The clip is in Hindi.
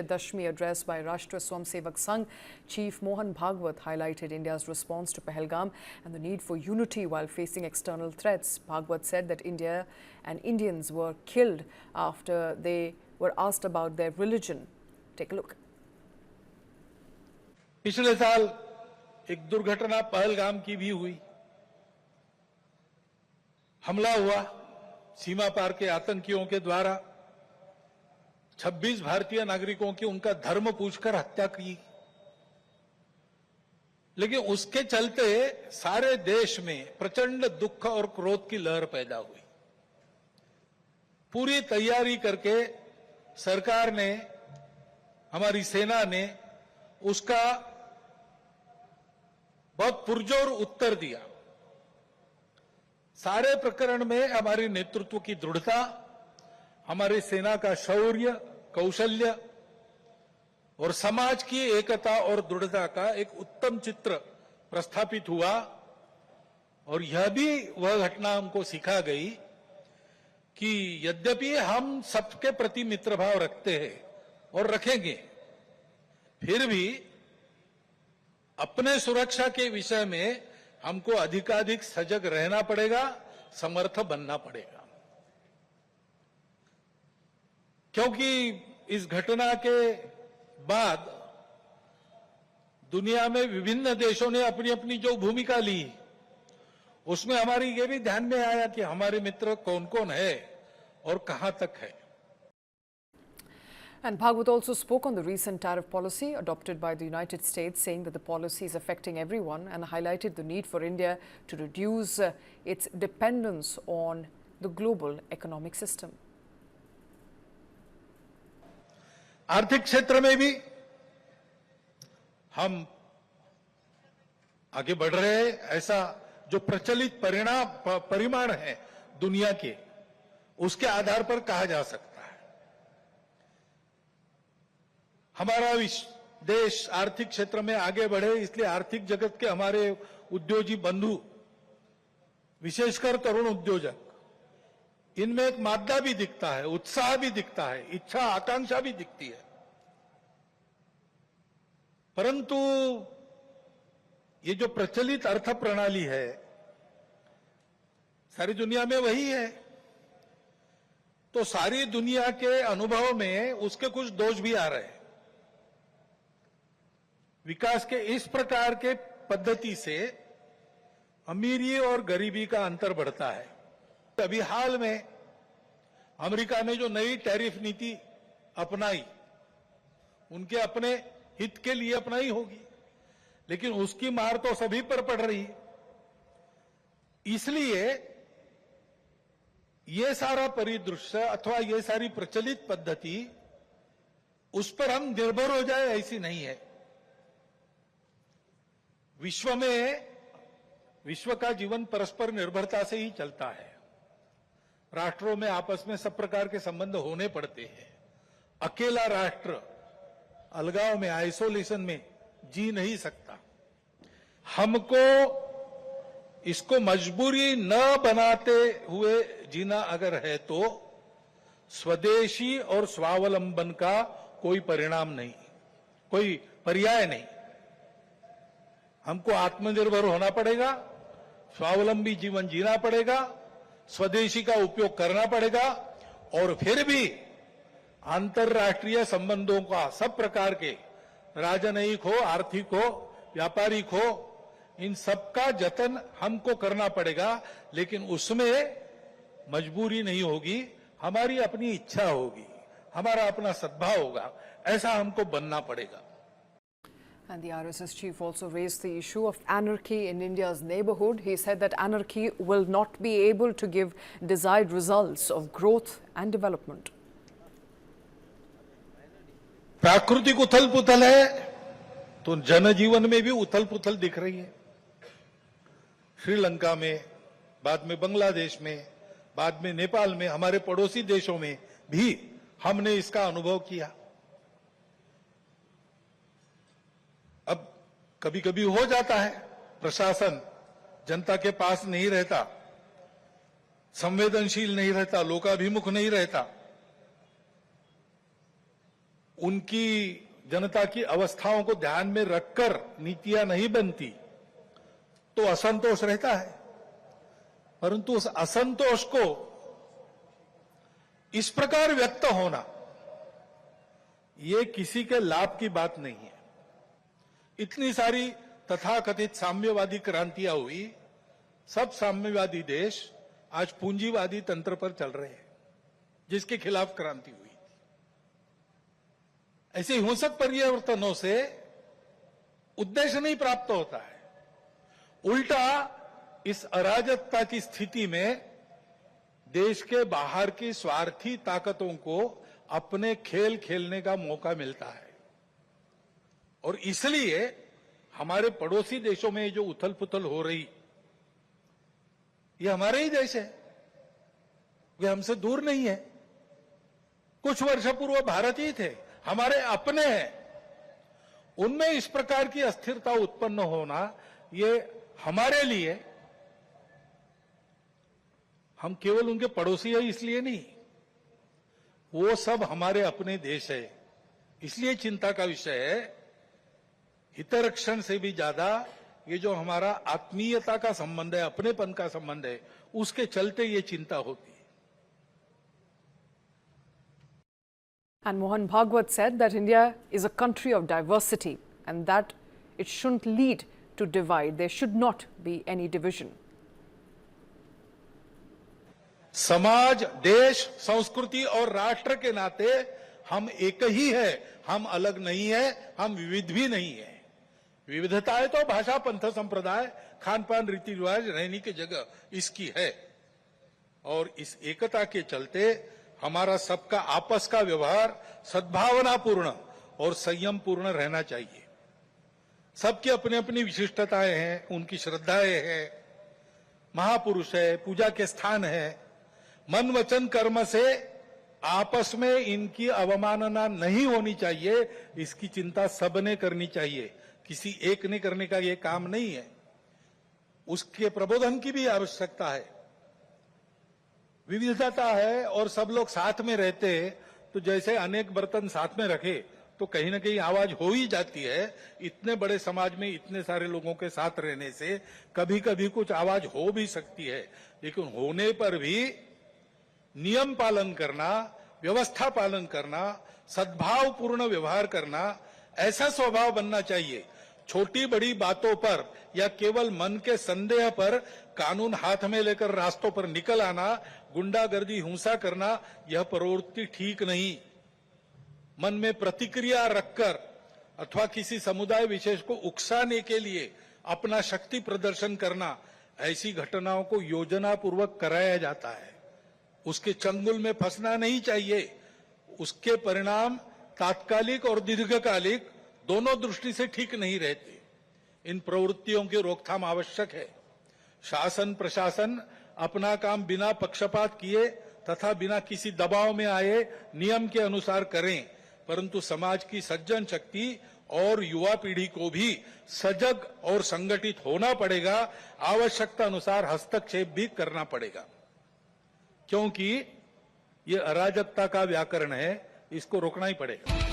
Dashmi address by Rashtra Swamsevak Sangh Chief Mohan Bhagwat highlighted India's response to Pahalgam and the need for unity while facing external threats. Bhagwat said that India and Indians were killed after they were asked about their religion. Take a look. पिछले साल एक दुर्घटना पहलगाम की भी हुई। हमला हुआ सीमा पार के आतंकियों के द्वारा। 26 भारतीय नागरिकों की उनका धर्म पूछकर हत्या की। लेकिन उसके चलते सारे देश में प्रचंड दुख और क्रोध की लहर पैदा हुई। पूरी तैयारी करके सरकार ने, हमारी सेना ने उसका बहुत पुरजोर उत्तर दिया। सारे प्रकरण में हमारे नेतृत्व की दृढ़ता, हमारी सेना का शौर्य, कौशल्य और समाज की एकता और दृढ़ता का एक उत्तम चित्र प्रस्थापित हुआ। और यह भी वह घटना हमको सिखा गई कि यद्यपि हम सबके प्रति मित्रभाव रखते हैं और रखेंगे, फिर भी अपने सुरक्षा के विषय में हमको अधिकाधिक सजग रहना पड़ेगा, समर्थ बनना पड़ेगा। क्योंकि इस घटना के बाद दुनिया में विभिन्न देशों ने अपनी अपनी जो भूमिका ली, उसमें हमारी ये भी ध्यान में आया कि हमारे मित्र कौन कौन है और कहां तक है। And Bhagwat also spoke on the recent tariff policy adopted by the United States, saying that the policy is affecting everyone and highlighted the need for India to reduce its dependence on the global economic system. आर्थिक क्षेत्र में भी हम आगे बढ़ रहे हैं। ऐसा जो प्रचलित परिमाण है दुनिया के, उसके आधार पर कहा जा सकता है। हमारा देश आर्थिक क्षेत्र में आगे बढ़े, इसलिए आर्थिक जगत के हमारे उद्योगी बंधु, विशेषकर तरुण उद्योजक, इनमें एक मादा भी दिखता है, उत्साह भी दिखता है, इच्छा आकांक्षा भी दिखती है। परंतु ये जो प्रचलित अर्थ प्रणाली है, सारी दुनिया में वही है। तो सारी दुनिया के अनुभव में उसके कुछ दोष भी आ रहे हैं। विकास के इस प्रकार के पद्धति से अमीरी और गरीबी का अंतर बढ़ता है। अभी हाल में अमेरिका ने जो नई टैरिफ नीति अपनाई, उनके अपने हित के लिए अपनाई होगी, लेकिन उसकी मार तो सभी पर पड़ रही है। इसलिए ये सारा परिदृश्य अथवा ये सारी प्रचलित पद्धति, उस पर हम निर्भर हो जाए ऐसी नहीं है। विश्व का जीवन परस्पर निर्भरता से ही चलता है। राष्ट्रों में आपस में सब प्रकार के संबंध होने पड़ते हैं। अकेला राष्ट्र अलगाव में, आइसोलेशन में जी नहीं सकता। हमको इसको मजबूरी न बनाते हुए जीना अगर है तो स्वदेशी और स्वावलंबन का कोई परिणाम नहीं, कोई पर्याय नहीं। हमको आत्मनिर्भर होना पड़ेगा, स्वावलंबी जीवन जीना पड़ेगा, स्वदेशी का उपयोग करना पड़ेगा, और फिर भी अंतर्राष्ट्रीय संबंधों का सब प्रकार के, राजनयिक हो, आर्थिक हो, व्यापारिक हो, इन सबका जतन हमको करना पड़ेगा। लेकिन उसमें मजबूरी नहीं होगी, हमारी अपनी इच्छा होगी, हमारा अपना सद्भाव होगा। ऐसा हमको बनना पड़ेगा। And the RSS chief also raised the issue of anarchy in India's neighborhood. He said that anarchy will not be able to give desired results of growth and development. प्राकृतिक उथल पुथल है तो जनजीवन में भी उथल पुथल दिख रही है। श्रीलंका में, बाद में बांग्लादेश में, बाद में नेपाल में, हमारे पड़ोसी देशों में भी हमने इसका अनुभव किया। अब कभी कभी हो जाता है, प्रशासन जनता के पास नहीं रहता, संवेदनशील नहीं रहता, लोकाभिमुख नहीं रहता। उनकी जनता की अवस्थाओं को ध्यान में रखकर नीतियां नहीं बनती तो असंतोष रहता है, परंतु उस असंतोष को इस प्रकार व्यक्त होना ये किसी के लाभ की बात नहीं है। इतनी सारी तथाकथित साम्यवादी क्रांतियां हुई, सब साम्यवादी देश आज पूंजीवादी तंत्र पर चल रहे हैं, जिसके खिलाफ क्रांति हुई। ऐसे हिंसक परिवर्तनों से उद्देश्य नहीं प्राप्त होता है, उल्टा इस अराजकता की स्थिति में देश के बाहर की स्वार्थी ताकतों को अपने खेल खेलने का मौका मिलता है। और इसलिए हमारे पड़ोसी देशों में जो उथल पुथल हो रही, ये हमारे ही देश है, ये हमसे दूर नहीं है। कुछ वर्ष पूर्व भारत ही थे, हमारे अपने हैं। उनमें इस प्रकार की अस्थिरता उत्पन्न होना ये हमारे लिए, हम केवल उनके पड़ोसी हैं इसलिए नहीं, वो सब हमारे अपने देश है, इसलिए चिंता का विषय है। हितरक्षण से भी ज्यादा ये जो हमारा आत्मीयता का संबंध है, अपनेपन का संबंध है, उसके चलते ये चिंता होती है। And Mohan Bhagwat said that India is a country of diversity and that it shouldn't lead to divide. There should not be any division. समाज, देश, संस्कृति और राष्ट्र के नाते हम एक ही है, हम अलग नहीं है, हम विविध भी नहीं है। विविधताएं तो भाषा, पंथ, संप्रदाय, खान पान, रीति रिवाज, रहने की जगह इसकी है। और इस एकता के चलते हमारा सबका आपस का व्यवहार सद्भावनापूर्ण और संयम पूर्ण रहना चाहिए। सबकी अपनी अपनी विशिष्टताएं हैं, उनकी श्रद्धाएं हैं, महापुरुष है, पूजा के स्थान है। मन वचन कर्म से आपस में इनकी अवमानना नहीं होनी चाहिए, इसकी चिंता सबने करनी चाहिए, किसी एक ने करने का ये काम नहीं है। उसके प्रबोधन की भी आवश्यकता है। विविधता है और सब लोग साथ में रहते हैं, तो जैसे अनेक बर्तन साथ में रखे तो कहीं ना कहीं आवाज हो ही जाती है। इतने बड़े समाज में इतने सारे लोगों के साथ रहने से कभी कभी कुछ आवाज हो भी सकती है, लेकिन होने पर भी नियम पालन करना, व्यवस्था पालन करना, सद्भावपूर्ण व्यवहार करना, ऐसा स्वभाव बनना चाहिए। छोटी बड़ी बातों पर या केवल मन के संदेह पर कानून हाथ में लेकर रास्तों पर निकल आना, गुंडागर्दी, हिंसा करना, यह प्रवृत्ति ठीक नहीं। मन में प्रतिक्रिया रखकर अथवा किसी समुदाय विशेष को उकसाने के लिए अपना शक्ति प्रदर्शन करना, ऐसी घटनाओं को योजनापूर्वक कराया जाता है। उसके चंगुल में फंसना नहीं चाहिए। उसके परिणाम तात्कालिक और दीर्घकालिक दोनों दृष्टि से ठीक नहीं रहते। इन प्रवृत्तियों की रोकथाम आवश्यक है। शासन प्रशासन अपना काम बिना पक्षपात किए तथा बिना किसी दबाव में आए नियम के अनुसार करें, परंतु समाज की सज्जन शक्ति और युवा पीढ़ी को भी सजग और संगठित होना पड़ेगा। आवश्यकता अनुसार हस्तक्षेप भी करना पड़ेगा, क्योंकि ये अराजकता का व्याकरण है, इसको रोकना ही पड़ेगा।